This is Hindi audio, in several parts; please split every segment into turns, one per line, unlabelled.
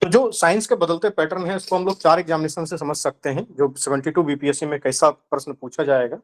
तो जो साइंस के बदलते पैटर्न है इसको हम लोग 4 एग्जामिनेशन से समझ सकते हैं, जो 72 बीपीएससी में कैसा प्रश्न पूछा जाएगा,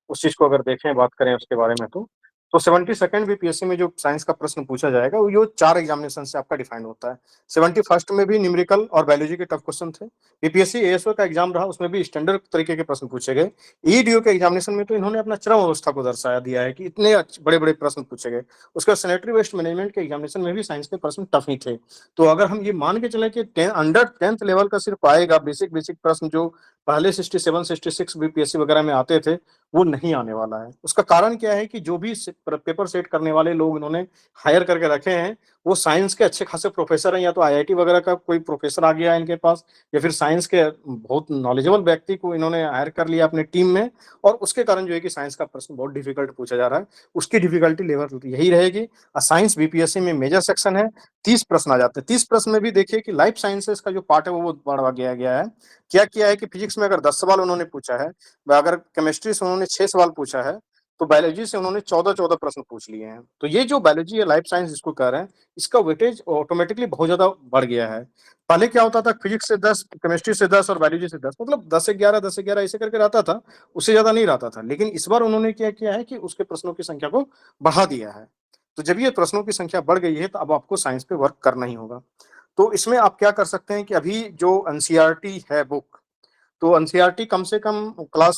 उस चीज़ को अगर देखें, बात करें उसके बारे में तो 72nd बीपीएससी में जो साइंस का प्रश्न पूछा जाएगा, वो यो 4 एग्जामिनेशन से आपका डिफाइन होता है। 71st में भी न्यूमेरिकल और बायोलॉजी के टफ क्वेश्चन थे। बीपीएससी एएसओ का एग्जाम रहा, उसमें भी स्टैंडर्ड तरीके के प्रश्न पूछे गए। ईडीओ के एग्जामिनेशन में तो इन्होंने अपना चरम अवस्था को दर्शाया दिया है कि इतने बड़े-बड़े प्रश्न पूछे गए। उसके बाद सैनिटरी वेस्ट मैनेजमेंट के एग्जामिनेशन में भी साइंस के प्रश्न टफ ही थे। तो अगर हम ये मान के चलें कि अंडर 10th लेवल का सिर्फ आएगा, बेसिक प्रश्न जो पहले 67, 66 बीपीएससी वगैरह में आते थे, वो नहीं आने वाला है। उसका कारण क्या है कि जो भी पेपर सेट करने वाले लोग इन्होंने हायर करके रखे हैं, वो साइंस के अच्छे खासे प्रोफेसर हैं, या तो आईआईटी वगैरह का कोई प्रोफेसर आ गया है इनके पास, या फिर साइंस के बहुत नॉलेजेबल व्यक्ति को इन्होंने हायर कर लिया अपनी टीम में, और उसके कारण जो है कि साइंस का प्रश्न बहुत डिफिकल्ट पूछा जा रहा है। उसकी डिफिकल्टी लेवल यही रहेगी। साइंस बीपीएससी में मेजर सेक्शन है, 30 प्रश्न आ जाते हैं। 30 प्रश्न में भी देखिए कि लाइफ साइंसेस का जो पार्ट है वो बढ़ा गया है। क्या किया है कि फिजिक्स में अगर 10 सवाल उन्होंने पूछा है, अगर केमिस्ट्री से उन्होंने 6 सवाल पूछा है, तो बायोलॉजी से उन्होंने 14-14 प्रश्न पूछ लिए हैं। तो ये जो बायोलॉजी या लाइफ साइंस जिसको कह रहे हैं, इसका वेटेज ऑटोमेटिकली बहुत ज़्यादा बढ़ गया है। पहले क्या होता था, फिजिक्स से 10, केमिस्ट्री से 10 और बायोलॉजी से 10, मतलब 10 से 11, 10 से 11 ऐसे करके रहता था, उससे ज़्यादा नहीं रहता था। लेकिन इस बार उन्होंने क्या किया है कि उसके प्रश्नों की संख्या को बढ़ा दिया है। तो जब ये प्रश्नों की संख्या बढ़ गई है, तो अब आपको साइंस पे वर्क करना ही होगा। तो इसमें आप क्या कर सकते हैं कि अभी जो एनसीईआरटी है बुक, तो एनसीईआरटी कम से कम क्लास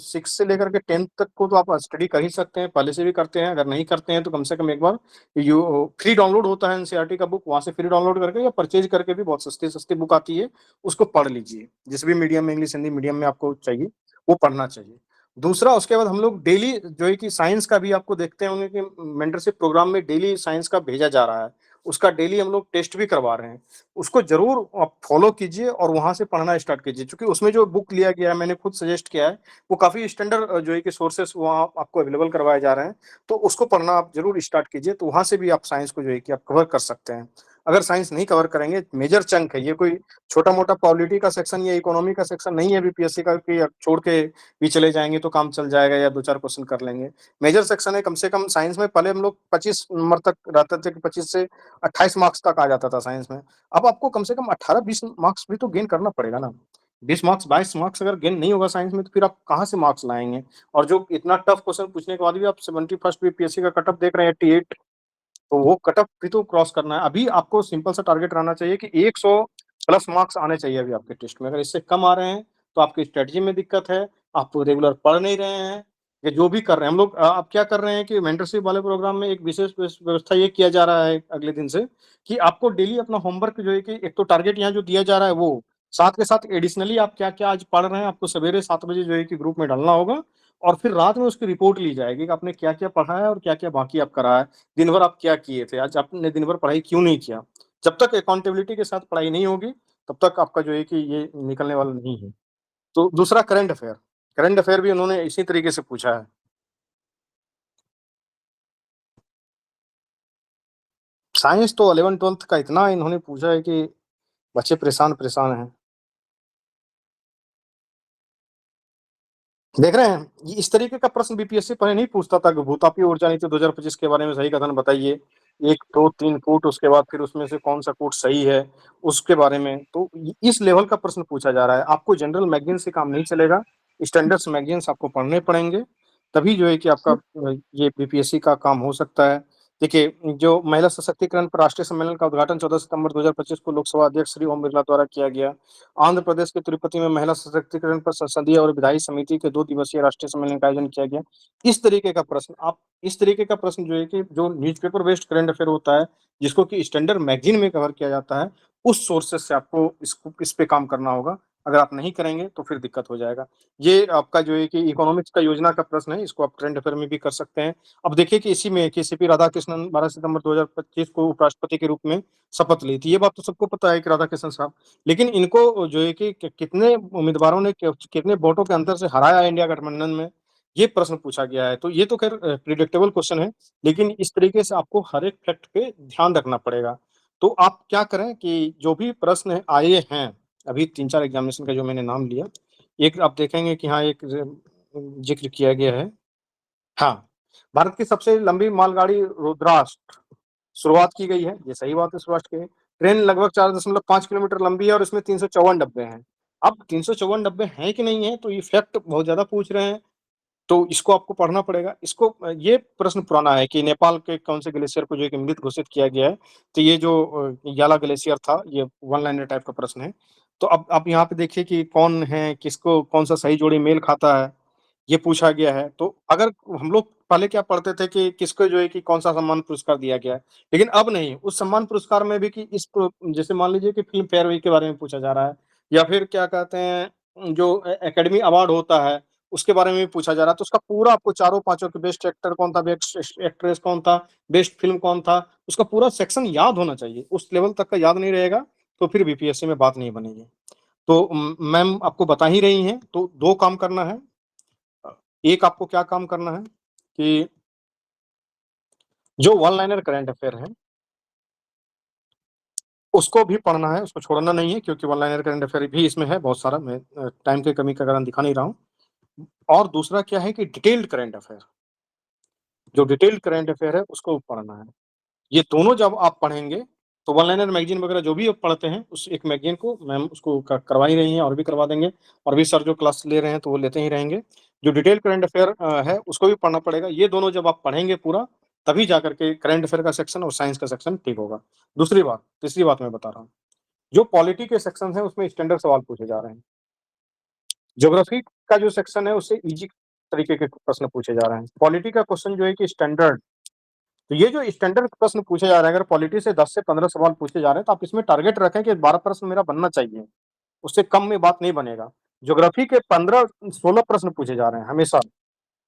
6 से लेकर के 10th तक को तो आप स्टडी कर ही सकते हैं, पहले से भी करते हैं। अगर नहीं करते हैं तो कम से कम एक बार यू फ्री डाउनलोड होता है एनसीईआरटी का बुक, वहाँ से फ्री डाउनलोड करके या परचेज करके भी बहुत सस्ती-सस्ती बुक आती है, उसको पढ़ लीजिए। जिस भी मीडियम में, इंग्लिश, हिंदी मीडियम में आपको चाहिए, वो पढ़ना चाहिए। दूसरा, उसके बाद हम लोग डेली जो है कि साइंस का भी आपको देखते होंगे कि मेंटरशिप प्रोग्राम में डेली साइंस का भेजा जा रहा है। उसका डेली हम लोग टेस्ट भी करवा रहे हैं। उसको ज़रूर आप फ़ॉलो कीजिए और वहाँ से पढ़ना स्टार्ट कीजिए, क्योंकि उसमें जो बुक लिया गया है, मैंने खुद सजेस्ट किया है, वो काफ़ी स्टैंडर्ड जो है कि सोर्सेस वहाँ आपको अवेलेबल करवाए जा रहे हैं, तो उसको पढ़ना आप ज़रूर स्टार्ट कीजिए, तो वहाँ से भी आप साइंस को जो है कि आप कवर कर सकते हैं। अगर साइंस नहीं कवर करेंगे, मेजर चंक है, ये कोई छोटा-मोटा पॉलिटी का सेक्शन या इकोनॉमी का सेक्शन नहीं है बीपीएससी का कि आप छोड़ के भी चले जाएँगे तो काम चल जाएगा या 2-4 क्वेश्चन कर लेंगे। मेजर सेक्शन है, कम से कम साइंस में पहले हम लोग 25 नंबर तक रहते थे कि 25 से 28 मार्क्स तक आ जाता था साइंस में। अब आपको कम से कम 18-20 मार्क्स भी तो गेन करना पड़ेगा ना। 20 मार्क्स, 22 मार्क्स अगर गेन नहीं होगा साइंस में, तो फिर आप कहाँ से मार्क्स लाएँगे? और जो इतना टफ क्वेश्चन पूछने के बाद भी आप 71st बीपीएससी का कट ऑफ देख रहे हैं 88, तो वो कट ऑफ भी तो क्रॉस करना है। अभी आपको सिंपल सा टारगेट रहना चाहिए कि 100 प्लस मार्क्स आने चाहिए अभी आपके टेस्ट में। अगर इससे कम आ रहे हैं, तो आपकी स्ट्रैटेजी में दिक्कत है, आप रेगुलर पढ़ नहीं रहे हैं, या जो भी कर रहे हैं। हम लोग अब क्या कर रहे हैं कि मेंटरशिप वाले प्रोग्राम में एक विशेष व्यवस्था ये किया जा रहा है अगले दिन से, कि आपको डेली अपना होमवर्क जो है कि एक तो टारगेट यहाँ जो दिया जा रहा है वो, साथ के साथ एडिशनली आप क्या-क्या आज पढ़ रहे हैं, आपको सवेरे 7 बजे जो है कि ग्रुप में डालना होगा, और फिर रात में उसकी रिपोर्ट ली जाएगी कि आपने क्या-क्या पढ़ा है और क्या-क्या बाकी आप करा है। दिन भर आप क्या किए थे? आज आपने दिन भर पढ़ाई क्यों नहीं किया? जब तक अकाउंटेबिलिटी के साथ पढ़ाई नहीं होगी, तब तक आपका जो है कि ये निकलने वाला नहीं है। तो दूसरा करंट अफेयर भी उन्होंने इसी तरीके से पूछा है। साइंस तो 11th-12th का इतना इन्होंने पूछा है कि बच्चे परेशान-परेशान हैं। देख रहे हैं? ये इस तरीके का प्रश्न बीपीएससी पहले नहीं पूछता था कि भू-तापीय ऊर्जा नीति 2025 के बारे में सही कथन बताइए। 1, 2, 3 फुट, उसके बाद फिर उसमें से कौन-सा फुट सही है, उसके बारे में। तो इस लेवल का प्रश्न पूछा जा रहा है। आपको जनरल मैगज़ीन से काम नहीं चलेगा, स्टैंडर्ड्स मैगज़ीन्स आपको पढ़ने पड़ेंगे, तभी जो है कि आपका ये बीपीएससी का काम हो सकता है। देखिए, जो महिला सशक्तिकरण पर राष्ट्रीय सम्मेलन का उद्घाटन 14 सितंबर 2025 को लोकसभा अध्यक्ष श्री ओम बिरला द्वारा किया गया। आंध्र प्रदेश के तिरुपति में महिला सशक्तिकरण पर संसदीय और विधायी समिति के 2 दिवसीय राष्ट्रीय सम्मेलन का आयोजन किया गया। इस तरीके का प्रश्न जो है कि जो न्यूज़पेपर बेस्ड करंट अफेयर होता है, जिसको कि स्टैंडर्ड मैगज़ीन में कवर किया जाता है, उस सोर्सेज़ से आपको इस पे काम करना होगा। अगर आप नहीं करेंगे तो फिर दिक्कत हो जाएगा। ये आपका जो है कि इकोनॉमिक्स का योजना का प्रश्न है, इसको आप करंट अफेयर में भी कर सकते हैं। अब देखिए कि इसी में कि सीपी राधाकृष्णन 12 सितंबर 2025 को उपराष्ट्रपति के रूप में शपथ ली थी। ये बात तो सबको पता है कि राधाकृष्णन साहब, लेकिन इनको जो है कि कितने उम्मीदवारों ने कितने वोटों के अंतर से हराया इंडिया गठबंधन में, ये प्रश्न पूछा गया है। तो ये तो खैर प्रिडिक्टेबल क्वेश्चन है, लेकिन इस तरीके से आपको हर एक फैक्ट पे ध्यान रखना पड़ेगा। तो आप क्या करें कि जो भी प्रश्न आए हैं, अभी 3-4 एग्ज़ामिनेशन का जो मैंने नाम लिया, एक आप देखेंगे कि हाँ, एक ज़िक्र किया गया है। हाँ, भारत की सबसे लंबी मालगाड़ी रुद्राष्ट्र शुरुआत की गई है, ये सही बात है, शुरुआत की है। ट्रेन लगभग 4.5 किलोमीटर लंबी है और इसमें 354 डब्बे हैं। अब 354 डब्बे हैं कि नहीं हैं, तो ये फैक्ट बहुत ज़्यादा पूछ रहे हैं। तो इसको आपको पढ़ना पड़ेगा। इसको ये प्रश्न पुराना है कि नेपाल के कौन से ग्लेशियर को जो है कि मृत घोषित किया गया है। तो ये जो याला ग्लेशियर था, ये वन लाइनर टाइप का प्रश्न है। तो अब आप यहाँ पे देखिए कि कौन है, किसको कौन-सा सही जोड़ी मेल खाता है, ये पूछा गया है। तो अगर हम लोग पहले क्या पढ़ते थे कि किसको जो है कि कौन-सा सम्मान पुरस्कार दिया गया है। लेकिन अब नहीं, उस सम्मान पुरस्कार में भी कि इस प्र जैसे मान लीजिए कि फ़िल्म फेयर के बारे में पूछा जा रहा है या फिर क्या कहते हैं जो एकेडमी अवार्ड होता है, उसके बारे में भी पूछा जा रहा है। तो उसका पूरा आपको चारों पाँचों के बेस्ट एक्टर कौन था, बेस्ट एक्ट्रेस कौन था, बेस्ट फ़िल्म कौन था, उसका पूरा सेक्शन याद होना चाहिए। उस लेवल तक का याद नहीं रहेगा, तो फिर बीपीएससी में बात नहीं बनेगी। तो मैम आपको बता ही रही हैं, तो 2 काम करना है। एक आपको क्या काम करना है कि जो वन लाइनर करंट अफेयर है, उसको भी पढ़ना है, उसको छोड़ना नहीं है क्योंकि वन लाइनर करंट अफेयर भी इसमें है बहुत सारा। मैं टाइम की कमी के कारण दिखा नहीं रहा हूँ। और दूसरा क्या है कि डिटेल्ड करंट अफेयर, जो डिटेल्ड करंट अफेयर है, उसको पढ़ना है। ये दोनों जब आप पढ़ेंगे, तो वन लाइनर मैगज़ीन वगैरह जो भी आप पढ़ते हैं, उस एक मैगज़ीन को मैम उसको करवा ही रही हैं और भी करवा देंगे और भी सर जो क्लास ले रहे हैं, तो वो लेते ही रहेंगे। जो डिटेल करंट अफेयर है, उसको भी पढ़ना पड़ेगा। ये दोनों जब आप पढ़ेंगे पूरा, तभी जाकर के करंट अफेयर का सेक्शन और साइंस का सेक्शन ठीक होगा। दूसरी बात, तीसरी बात मैं बता रहा हूँ, जो पॉलिटी के सेक्शंस हैं, उसमें स्टैंडर्ड सवाल पूछे जा रहे हैं। ज्योग्राफी का जो सेक्शन है, उससे ईज़ी तरीके के प्रश्न पूछे जा रहे हैं। पॉलिटी का क्वेश्चन जो है कि स्टैंडर्ड, तो ये जो स्टैंडर्ड प्रश्न पूछे जा रहे हैं, अगर पॉलिटी से 10 से 15 सवाल पूछे जा रहे हैं, तो आप इसमें टारगेट रखें कि 12 प्रश्न मेरा बनना चाहिए, उससे कम में बात नहीं बनेगा। ज्योग्राफी के 15-16 प्रश्न पूछे जा रहे हैं हमेशा।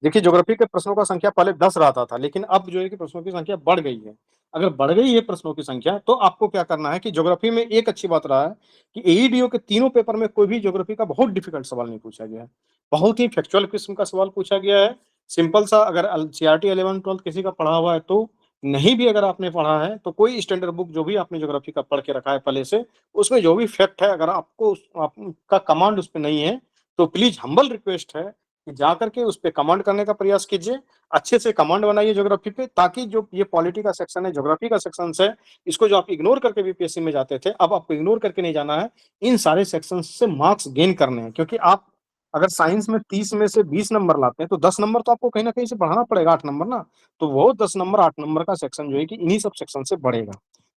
देखिए ज्योग्राफी के प्रश्नों का संख्या पहले 10 रहता था, लेकिन अब जो है कि प्रश्नों की संख्या बढ़ गई है। अगर बढ़ गई है प्रश्नों की संख्या, तो आपको क्या करना है कि ज्योग्राफी में एक अच्छी बात रहा है कि एईडीओ के तीनों पेपर में कोई भी ज्योग्राफी का बहुत डिफिकल्ट सवाल नहीं पूछा गया है। बहुत ही फैक्चुअल किस्म का सवाल पूछा गया है। सिंपल सा, अगर सीआरटी 11-12 किसी का पढ़ा हुआ है तो, नहीं भी अगर आपने पढ़ा है, तो कोई स्टैंडर्ड बुक जो भी आपने ज्योग्राफी का पढ़ के रखा है पहले से, उसमें जो भी फैक्ट है, अगर आपको आपका कमांड उस पे नहीं है, तो प्लीज़ हम्बल रिक्वेस्ट है कि जाकर के उस पे कमांड करने का प्रयास कीजिए। अच्छे से कमांड बनाइए ज्योग्राफी पे, ताकि जो ये पॉलिटी का सेक्शन है, ज्योग्राफी का सेक्शंस है, इसको जो आप इग्नोर करके बीपीएससी में जाते थे, अब आपको इग्नोर करके नहीं जाना है। इन सारे सेक्शंस से मार्क्स गेन करने हैं, क्योंकि आप अगर साइंस में 30 में से 20 नंबर लाते हैं, तो 10 नंबर तो आपको कहीं न कहीं से बढ़ाना पड़ेगा, 8 नंबर ना। तो वो 10 नंबर, 8 नंबर का सेक्शन जो है कि इन्हीं सब सेक्शन से बढ़ेगा।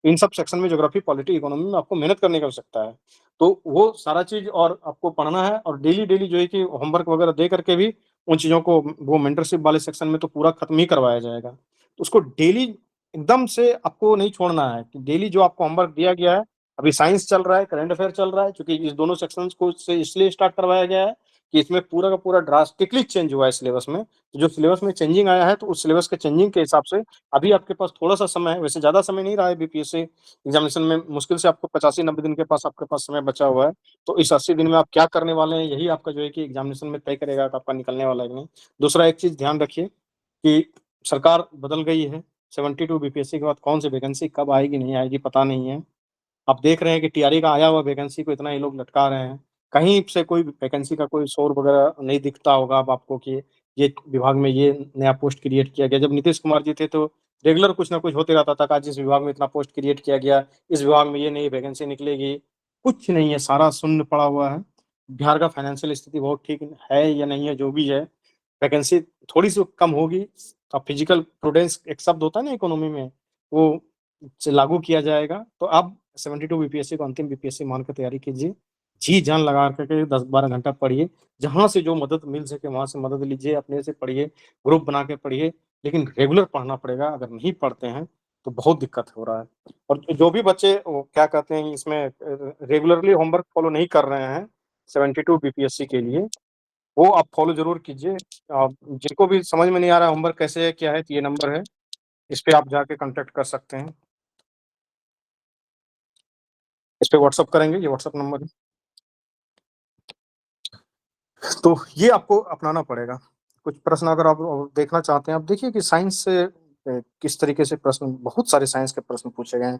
इन सब सेक्शन में ज्योग्राफी, पॉलिटी, इकोनॉमी में आपको मेहनत करने की आवश्यकता है। तो वो सारा चीज़ और आपको पढ़ना है और डेली-डेली जो है कि होमवर्क वगैरह दे करके भी उन चीज़ों को वो मेंटरशिप वाले सेक्शन में तो पूरा खत्म ही करवाया जाएगा। तो उसको डेली एकदम से आपको नहीं छोड़ना है कि डेली जो आपको होमवर्क दिया गया है, अभी साइंस चल रहा है, करंट अफेयर चल रहा है, चूँकि इस दोनों सेक्शंस को से इसलिए स्टार्ट करवाया गया है कि इसमें पूरा का पूरा ड्रास्टिकली चेंज हुआ है सिलेबस में। तो जो सिलेबस में चेंजिंग आया है, तो उस सिलेबस के चेंजिंग के हिसाब से अभी आपके पास थोड़ा-सा समय है, वैसे ज़्यादा समय नहीं रहा है बीपीएससी एग्ज़ामिनेशन में, मुश्किल से आपको 85-90 दिन के पास आपके पास समय बचा हुआ है। तो इस 80 दिन में आप क्या करने वाले हैं, यही आपका जो है कि एग्ज़ामिनेशन में तय करेगा कि आपका निकलने वाला है कि नहीं। दूसरा एक चीज़ ध्यान रखिए कि सरकार बदल गई है, 72 बीपीएससी के बाद कौन सी वैकेंसी कब आएगी, नहीं आएगी, पता नहीं है। आप देख रहे हैं कि टीआरई का आया हुआ वैकेंसी को इतना ये लोग लटका रहे हैं। कहीं से कोई वैकेंसी का कोई शोर वगैरह नहीं दिखता होगा अब आपको कि ये विभाग में ये नया पोस्ट क्रिएट किया गया। जब नीतीश कुमार जी थे, तो रेगुलर कुछ ना कुछ होते रहता था कि आज इस विभाग में इतना पोस्ट क्रिएट किया गया, इस विभाग में ये नई वैकेंसी निकलेगी। कुछ नहीं है, सारा शून्य पड़ा हुआ है। बिहार का फाइनेंशियल स्थिति बहुत ठीक है या नहीं है, जो भी है, वैकेंसी थोड़ी-सी कम होगी। अब फिजिकल प्रूडेंस एक शब्द होता है ना इकोनॉमी में, वो लागू किया जाएगा। तो आप 72 बीपीएससी को अंतिम बीपीएससी मान के तैयारी कीजिए। जी-जान लगा कर के 10-12 घंटा पढ़िए। जहाँ से जो मदद मिल सके वहाँ से मदद लीजिए, अपने से पढ़िए, ग्रुप बना के पढ़िए, लेकिन रेगुलर पढ़ना पड़ेगा। अगर नहीं पढ़ते हैं, तो बहुत दिक्कत हो रहा है। और जो भी बच्चे वो क्या कहते हैं इसमें रेगुलरली होमवर्क फॉलो नहीं कर रहे हैं 72 बीपीएससी के लिए, वो आप फॉलो ज़रूर कीजिए। जिनको भी समझ में नहीं आ रहा है होमवर्क कैसे है, क्या है, तो ये नंबर है, इस पे आप जाके कॉन्टैक्ट कर सकते हैं। इस पे व्हाट्सएप करेंगे, ये व्हाट्सएप नंबर है। तो ये आपको अपनाना पड़ेगा। कुछ प्रश्न अगर आप देखना चाहते हैं, आप देखिए कि साइंस से किस तरीके से प्रश्न, बहुत सारे साइंस के प्रश्न पूछे गए हैं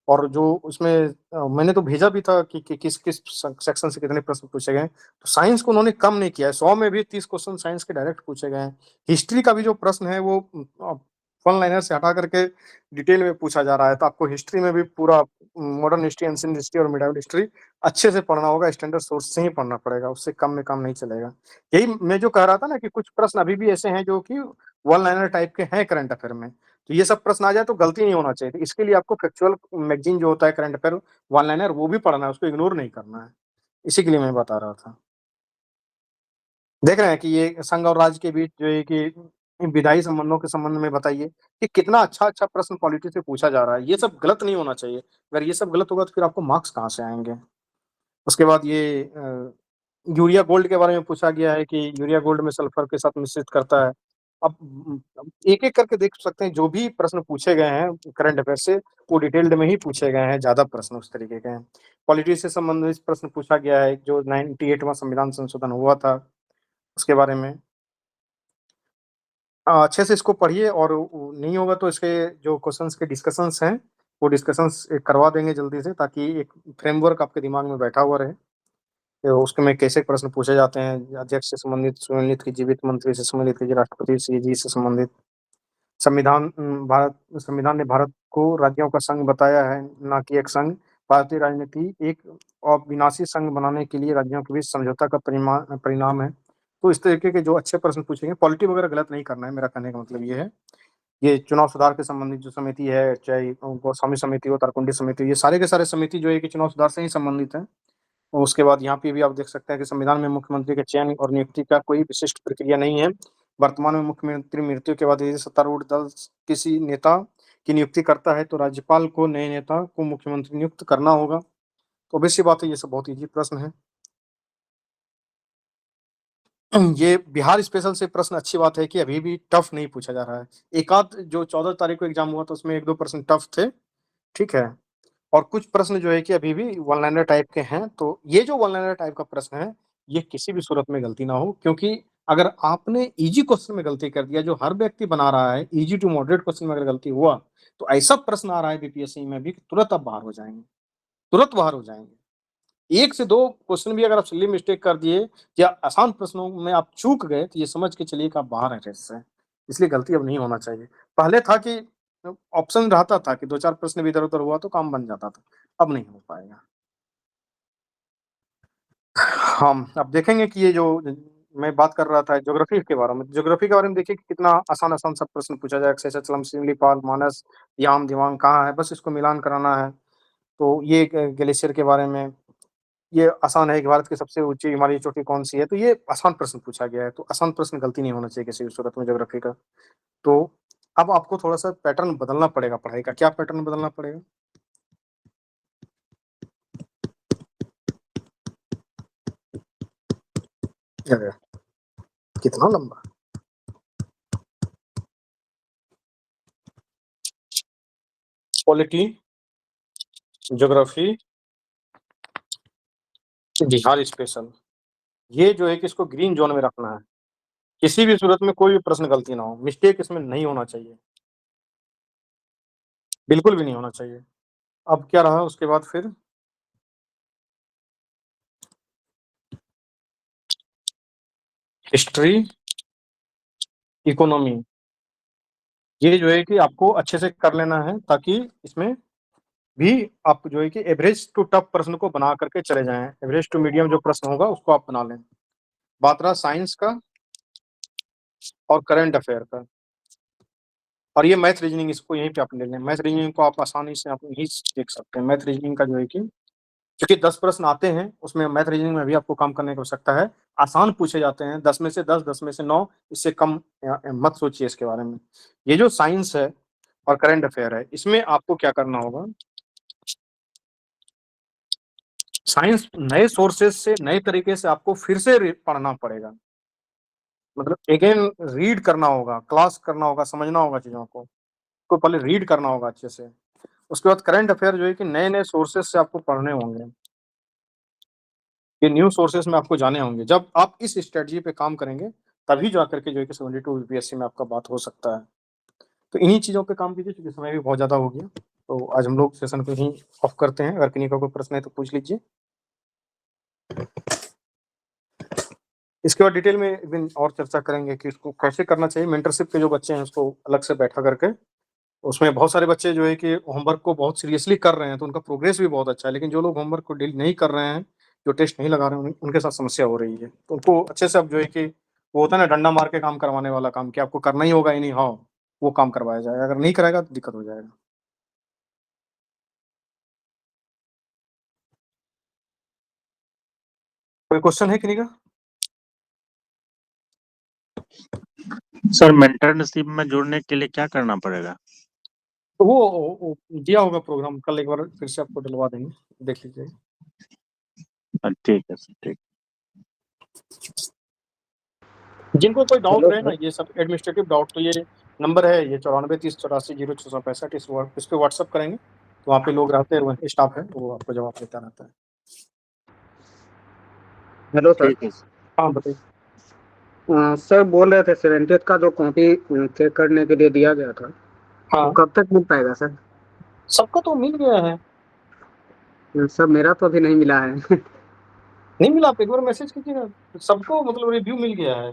और जो उसमें मैंने तो भेजा भी था कि किस-किस सेक्शन से कितने प्रश्न पूछे गए हैं। तो साइंस को उन्होंने कम नहीं किया है, 100 में भी 30 क्वेश्चन साइंस के डायरेक्ट पूछे गए हैं। हिस्ट्री का भी जो प्रश्न है वो वन लाइनर से हटा करके डिटेल में पूछा जा रहा है, तो आपको हिस्ट्री में भी पूरा मॉडर्न हिस्ट्री, एंशिएंट हिस्ट्री और मिडाइवल हिस्ट्री अच्छे से पढ़ना होगा, स्टैंडर्ड सोर्स से ही पढ़ना पड़ेगा, उससे कम में काम नहीं चलेगा। यही मैं जो कह रहा था ना कि कुछ प्रश्न अभी भी ऐसे हैं जो कि वन लाइनर टाइप के हैं करंट अफेयर में, तो ये सब प्रश्न आ जाए तो गलती नहीं होना चाहिए। तो इसके लिए आपको फैक्चुअल मैगज़ीन जो होता है करंट अफेयर वन लाइनर वो भी पढ़ना है, उसको इग्नोर नहीं करना है। इसी के लिए मैं बता रहा था। देख रहे हैं कि ये संघ और राज्य के बीच जो है कि विधायी संबंधों के संबंध में बताइए कि कितना अच्छा-अच्छा प्रश्न पॉलिटी से पूछा जा रहा है। ये सब गलत नहीं होना चाहिए। अगर ये सब गलत होगा तो फिर आपको मार्क्स कहाँ से आएँगे? उसके बाद ये यूरिया गोल्ड के बारे में पूछा गया है कि यूरिया गोल्ड में सल्फर के साथ मिश्रित करता है। अब एक-एक करके देख सकते हैं जो भी प्रश्न पूछे गए हैं करंट अफेयर से, वो डिटेल्ड में ही पूछे गए हैं, ज़्यादा प्रश्न उस तरीके के हैं। पॉलिटी से संबंधित प्रश्न पूछा गया है, जो 98वाँ संविधान संशोधन हुआ था, उसके बारे में। अच्छे से इसको पढ़िए और नहीं होगा तो इसके जो क्वेश्चन्स के डिस्कशंस हैं, वो डिस्कशंस करवा देंगे जल्दी से ताकि एक फ्रेमवर्क आपके दिमाग में बैठा हुआ रहे। तो उसमें कैसे प्रश्न पूछे जाते हैं, अध्यक्ष से संबंधित, सुनिश्चित की जीवित मंत्री से संबंधित, की राष्ट्रपति जी से संबंधित। संविधान ने भारत को राज्यों का संघ बताया है, ना कि एक संघ। भारतीय राजनीति एक अविनाशी संघ बनाने के लिए राज्यों के बीच समझौता का परिणाम है। तो इस तरीके के जो अच्छे प्रश्न पूछेंगे, पॉलिटी वगैरह गलत नहीं करना है, मेरा कहने का मतलब ये है। ये चुनाव सुधार के संबंधित जो समिति है, चाहे गोस्वामी समिति हो, तारकुंडी समिति हो, ये सारे के सारे समिति जो है कि चुनाव सुधार से ही संबंधित है। और उसके बाद यहाँ पे भी आप देख सकते हैं कि संविधान में मुख्यमंत्री के चयन और नियुक्ति का कोई विशिष्ट प्रक्रिया नहीं है। वर्तमान में मुख्यमंत्री मृत्यु के बाद यदि सत्तारूढ़ दल किसी नेता की नियुक्ति करता है, तो राज्यपाल को नए नेता को मुख्यमंत्री नियुक्त करना होगा। तो ऑब्वियस सी बात है, ये सब बहुत ईज़ी प्रश्न है। ये बिहार स्पेशल से प्रश्न अच्छी बात है कि अभी भी टफ नहीं पूछा जा रहा है। एक आध जो 14 तारीख को एग्ज़ाम हुआ था, उसमें 1-2 प्रश्न टफ थे, ठीक है? और कुछ प्रश्न जो है कि अभी भी वन लाइनर टाइप के हैं, तो ये जो वन लाइनर टाइप का प्रश्न है, ये किसी भी सूरत में गलती ना हो क्योंकि अगर आपने ईज़ी क्वेश्चन में गलती कर दिया, जो हर व्यक्ति बना रहा है, ईज़ी टू मॉडरेट क्वेश्चन में अगर गलती हुआ, तो ऐसा प्रश्न आ रहा है बीपीएससी में भी कि तुरंत आप बाहर हो जाएँगे, तुरंत बाहर हो जाएँगे। 1 से 2 क्वेश्चन भी अगर आप सिली मिस्टेक कर दिए या आसान प्रश्नों में आप चूक गए, तो ये समझ के चलिए कि आप बाहर हैं रेस से। इसलिए गलती अब नहीं होना चाहिए। पहले था कि ऑप्शन रहता था कि 2-4 प्रश्न भी इधर-उधर हुआ तो काम बन जाता था। अब नहीं हो पाएगा। अब देखेंगे कि ये जो मैं बात कर रहा था ज्योग्राफी के बारे में। ज्योग्राफी के बारे में देखिए कि कितना आसान-आसान सा प्रश्न पूछा जाए, शेषाचलम, सिमलीपाल, मानस, याम, दिबांग कहाँ है? बस इसको मिलान कराना है। तो ये ग्लेशियर के बारे में ये आसान है कि भारत की सबसे ऊँची हिमालयी चोटी कौन-सी है? तो ये आसान प्रश्न पूछा गया है, तो आसान प्रश्न गलती नहीं होना चाहिए किसी भी सूरत में ज्योग्राफी का। तो अब आपको थोड़ा-सा पैटर्न बदलना पड़ेगा पढ़ाई का। क्या पैटर्न बदलना पड़ेगा? अरे! कितना लंबा? Polity, geography, Bihar special. ये जो है कि इसको ग्रीन ज़ोन में रखना है। किसी भी सूरत में कोई भी प्रश्न गलती ना हो, मिस्टेक इसमें नहीं होना चाहिए, बिल्कुल भी नहीं होना चाहिए। अब क्या रहा उसके बाद फिर हिस्ट्री, इकोनॉमी, ये जो है कि आपको अच्छे से कर लेना है ताकि इसमें भी आप जो है कि एवरेज टू टफ प्रश्न को बना करके चले जाएँ। एवरेज टू मीडियम जो प्रश्न होगा उसको आप बना लें। बात रहा साइंस का और करंट अफेयर का और ये मैथ रीजनिंग इसको यहीं पे आप ले लें। मैथ रीजनिंग को आप आसानी से आप यहीं से देख सकते हैं। मैथ रीजनिंग का जो है कि क्योंकि 10 प्रश्न आते हैं, उसमें मैथ रीजनिंग में भी आपको काम करने की आवश्यकता है। आसान पूछे जाते हैं, 10 में से 10, 10 में से 9 इससे कम मत सोचिए इसके बारे में। ये जो साइंस है और करंट अफेयर है, इसमें आपको क्या करना होगा, साइंस नए सोर्सेज़ से, नए तरीके से आपको फिर से पढ़ना पड़ेगा। मतलब अगेन रीड करना होगा, क्लास करना होगा, समझना होगा चीज़ों को पहले रीड करना होगा अच्छे से। उसके बाद करंट अफेयर जो है कि नए-नए सोर्सेज़ से आपको पढ़ने होंगे। ये न्यू सोर्सेज़ में आपको जाने होंगे। जब आप इस स्ट्रैटेजी पे काम करेंगे, तभी जा कर के जो है कि 72 यूपीएससी में आपका बात हो सकता है। तो इन्हीं चीज़ों पे काम कीजिए क्योंकि समय भी बहुत ज़्यादा हो गया। तो आज हम लोग सेशन को यहीं ऑफ करते हैं। अगर किन्हीं का कोई प्रश्न है तो पूछ लीजिए। इसके बाद डिटेल में एक दिन और चर्चा करेंगे कि इसको कैसे करना चाहिए। मेंटरशिप के जो बच्चे हैं उसको अलग से बैठा करके, उसमें बहुत सारे बच्चे जो है कि होमवर्क को बहुत सीरियसली कर रहे हैं, तो उनका प्रोग्रेस भी बहुत अच्छा है। लेकिन जो लोग होमवर्क को डील नहीं कर रहे हैं, जो टेस्ट नहीं लगा रहे हैं, उनके साथ समस्या हो रही है। तो उनको अच्छे से अब जो है कि वो होता है ना डंडा मार के काम करवाने वाला काम, कि आपको करना ही होगा एनी हाउ, वो काम करवाया जाएगा। अगर नहीं कराएगा तो दिक्कत हो जाएगा। कोई क्वेश्चन है किन्हीं का?
सर मेंटरशिप में जुड़ने के लिए क्या करना पड़ेगा?
तो वो दिया होगा प्रोग्राम, कल एक बार फिर से आपको डलवा देंगे, देख लीजिए।
ठीक है सर, ठीक।
जिनको कोई डाउट
हेलो
रहे ना,
सर।
ये सब एडमिनिस्ट्रेटिव डाउट, तो ये नंबर है, ये 9430840665, इस पे व्हाट्सअप करेंगे, तो वहाँ पे लोग रहते हैं, स्टाफ है, वो आपको जवाब देता रहता है।
Hello sir.
ठीक है सर।
हाँ बताइए।
सर बोल रहे थे 70th का जो कॉपी चेक करने के लिए दिया गया था,
हाँ,
वो कब तक मिल पाएगा सर?
सबका तो मिल गया है।
सर मेरा तो अभी नहीं मिला है।
नहीं मिला, आप एक बार मैसेज कीजिएगा, सबको मतलब रिव्यू मिल गया है,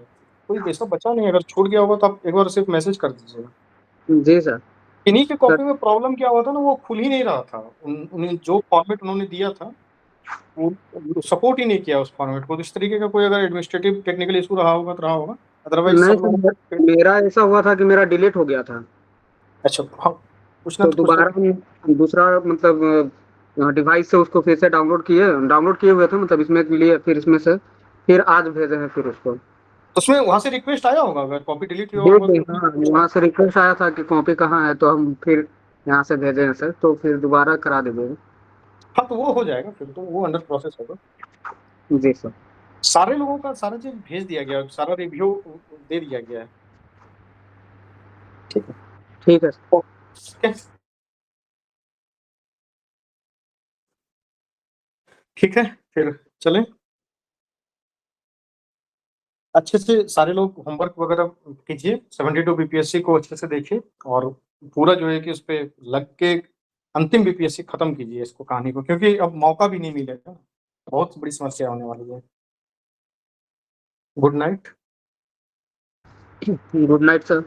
कोई पैसा बचा नहीं। अगर छूट गया होगा तो आप एक बार सिर्फ मैसेज कर दीजिएगा।
जी सर।
इन्हीं के
सर
कॉपी में प्रॉब्लम क्या हुआ था ना, वो खुल ही नहीं रहा था। उन्हें जो फॉर्मेट उन्होंने दिया था, वो सपोर्ट ही नहीं किया उस फॉर्मेट को। तो इस तरीके का कोई अगर एडमिनिस्ट्रेटिव टेक्निकल इशू रहा होगा तो रहा होगा, अदरवाइज
नहीं
सब
सर,
लोग।
मेरा ऐसा हुआ था कि मेरा डिलीट हो गया था,
अच्छा, हाँ, पूछना
तो
तो कुछ
दोबारा हम दूसरा मतलब डिवाइस से उसको फिर से डाउनलोड किए हुए थे, मतलब इसमें लिए, फिर इसमें से फिर आज भेजे हैं फिर उसको।
उसमें वहां से रिक्वेस्ट आया होगा, अगर कॉपी डिलीट हुआ
जी
होगा
जी,
तो
हाँ वहाँ से रिक्वेस्ट आया था कि कॉपी कहाँ है, तो हम फिर यहाँ से भेजे हैं सर, तो फिर दोबारा करा दीजिएगा।
हाँ, तो वो हो जाएगा, फिर तो वो अंडर प्रोसेस होगा।
जी सर।
सारे लोगों का सारा चीज भेज दिया गया, सारा रिव्यू दे दिया गया है। ठीक है,
ठीक है सर।
ओके, ठीक है, फिर चलें। अच्छे से सारे लोग होमवर्क वगैरह कीजिए, 72 बीपीएससी को अच्छे से देखिए, और पूरा जो है कि उस पे लग के अंतिम बीपीएससी खत्म कीजिए इसको, कहानी को, क्योंकि अब मौका भी नहीं मिलेगा, बहुत बड़ी समस्या होने वाली है। Good night.
Good night sir.